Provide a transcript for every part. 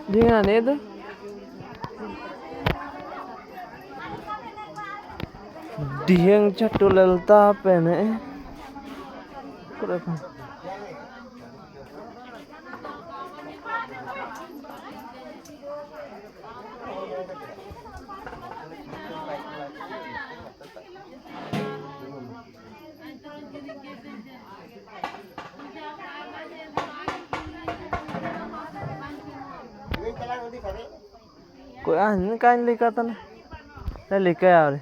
Di mana itu? Dieng catulel tapene. Kurang. Koy anh kain likatan. Nah likai awre.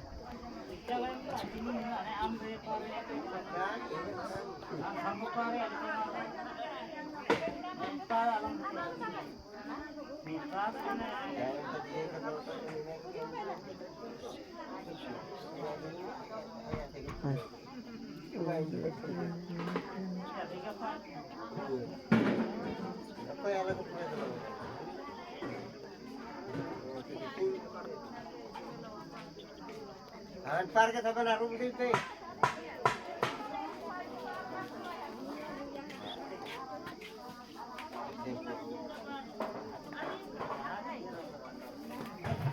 Par ke saban harum dite.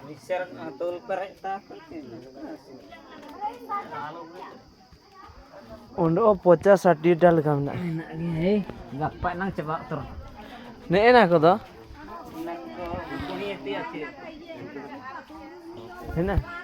Mixer atul pereta. Undo pocha sati dal gamna. Enak ni, gapak nang coba tur. Ne enak ko to? Nang ko ini ti ati. Enak.